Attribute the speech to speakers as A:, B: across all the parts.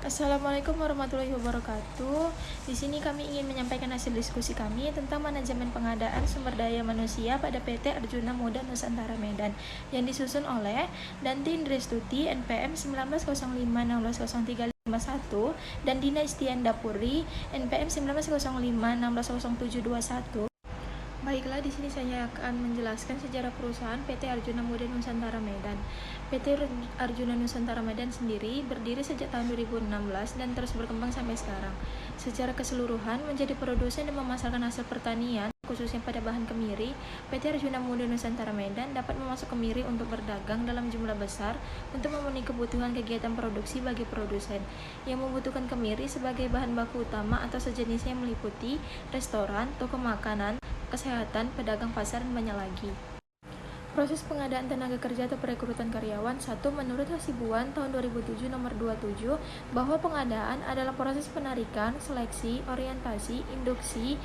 A: Assalamualaikum warahmatullahi wabarakatuh. Di sini kami ingin menyampaikan hasil diskusi kami tentang manajemen pengadaan sumber daya manusia pada PT Arjuna Muda Nusantara Medan yang disusun oleh Danti Indrestuti NPM 1905160351 dan Dina Istianda Puri NPM 1905160721. Baiklah, di sini saya akan menjelaskan sejarah perusahaan PT Arjuna Muda Nusantara Medan. PT Arjuna Nusantara Medan sendiri berdiri sejak tahun 2016 dan terus berkembang sampai sekarang. Secara keseluruhan menjadi produsen dan memasarkan hasil pertanian, khususnya pada bahan kemiri. PT Arjuna Muda Nusantara Medan dapat memasok kemiri untuk berdagang dalam jumlah besar untuk memenuhi kebutuhan kegiatan produksi bagi produsen yang membutuhkan kemiri sebagai bahan baku utama atau sejenisnya yang meliputi restoran, toko makanan, kesehatan, pedagang pasar, dan banyak lagi. Proses pengadaan tenaga kerja atau perekrutan karyawan. 1. Menurut Hasibuan tahun 2007 nomor 27 bahwa pengadaan adalah proses penarikan, seleksi, orientasi, induksi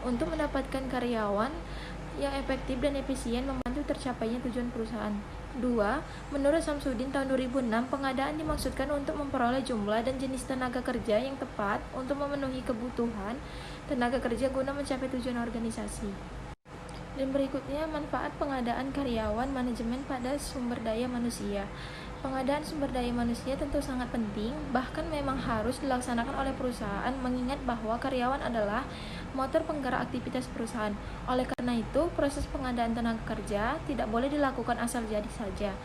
A: untuk mendapatkan karyawan yang efektif dan efisien membantu tercapainya tujuan perusahaan. 2. Menurut Samsudin tahun 2006, pengadaan dimaksudkan untuk memperoleh jumlah dan jenis tenaga kerja yang tepat untuk memenuhi kebutuhan tenaga kerja guna mencapai tujuan organisasi. Dan berikutnya, manfaat pengadaan karyawan manajemen pada sumber daya manusia. Pengadaan sumber daya manusia tentu sangat penting, bahkan memang harus dilaksanakan oleh perusahaan mengingat bahwa karyawan adalah motor penggerak aktivitas perusahaan. Oleh karena itu, proses pengadaan tenaga kerja tidak boleh dilakukan asal jadi saja.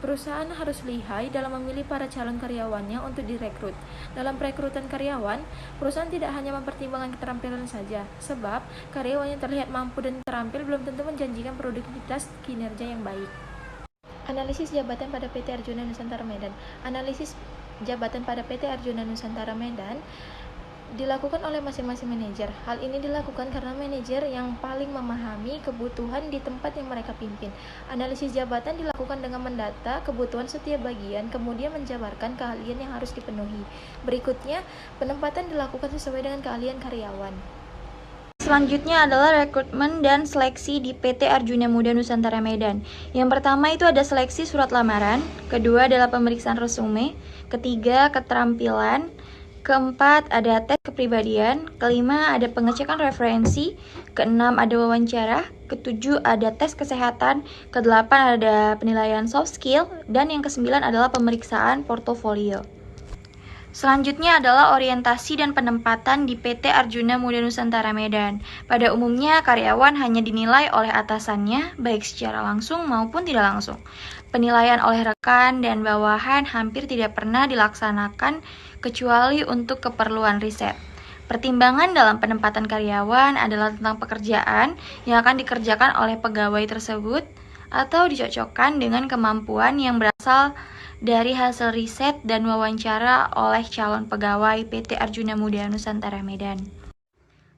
A: Perusahaan harus lihai dalam memilih para calon karyawannya untuk direkrut. Dalam perekrutan karyawan, perusahaan tidak hanya mempertimbangkan keterampilan saja, sebab karyawan yang terlihat mampu dan terampil belum tentu menjanjikan produktivitas kinerja yang baik. Analisis jabatan pada PT Arjuna Nusantara Medan. Analisis jabatan pada PT Arjuna Nusantara Medan dilakukan oleh masing-masing manajer. Hal ini dilakukan karena manajer yang paling memahami kebutuhan di tempat yang mereka pimpin. Analisis jabatan dilakukan dengan mendata kebutuhan setiap bagian, kemudian menjabarkan keahlian yang harus dipenuhi. Berikutnya, penempatan dilakukan sesuai dengan keahlian karyawan.
B: Selanjutnya adalah rekrutmen dan seleksi di PT Arjuna Muda Nusantara Medan. Yang pertama itu ada seleksi surat lamaran, kedua adalah pemeriksaan resume, ketiga keterampilan, keempat ada tes kepribadian, kelima ada pengecekan referensi, keenam ada wawancara, ketujuh ada tes kesehatan, kedelapan ada penilaian soft skill, dan yang kesembilan adalah pemeriksaan portofolio. Selanjutnya adalah orientasi dan penempatan di PT Arjuna Muda Nusantara Medan. Pada umumnya, karyawan hanya dinilai oleh atasannya, baik secara langsung maupun tidak langsung. Penilaian oleh rekan dan bawahan hampir tidak pernah dilaksanakan kecuali untuk keperluan riset. Pertimbangan dalam penempatan karyawan adalah tentang pekerjaan yang akan dikerjakan oleh pegawai tersebut atau dicocokkan dengan kemampuan yang berasal dari hasil riset dan wawancara oleh calon pegawai PT Arjuna Muda Nusantara Medan.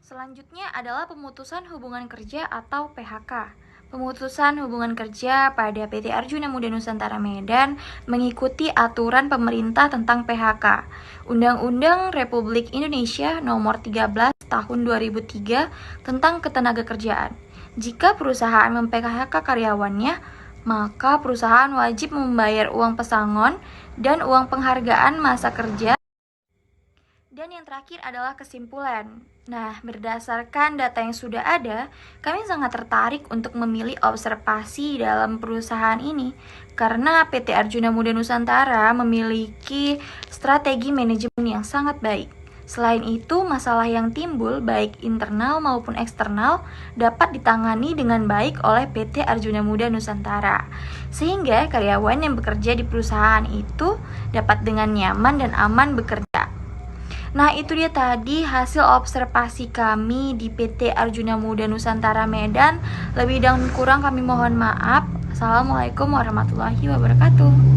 B: Selanjutnya adalah pemutusan hubungan kerja atau PHK. Pemutusan hubungan kerja pada PT Arjuna Muda Nusantara Medan mengikuti aturan pemerintah tentang PHK. Undang-Undang Republik Indonesia Nomor 13 Tahun 2003 tentang Ketenagakerjaan. Jika perusahaan mem-PHK karyawannya, maka perusahaan wajib membayar uang pesangon dan uang penghargaan masa kerja. Dan yang terakhir adalah kesimpulan. Nah, berdasarkan data yang sudah ada, kami sangat tertarik untuk memilih observasi dalam perusahaan ini karena PT Arjuna Muda Nusantara memiliki strategi manajemen yang sangat baik. Selain itu, masalah yang timbul baik internal maupun eksternal dapat ditangani dengan baik oleh PT Arjuna Muda Nusantara. Sehingga karyawan yang bekerja di perusahaan itu dapat dengan nyaman dan aman bekerja. Nah, itu dia tadi hasil observasi kami di PT Arjuna Muda Nusantara Medan. Lebih dan kurang kami mohon maaf. Assalamualaikum warahmatullahi wabarakatuh.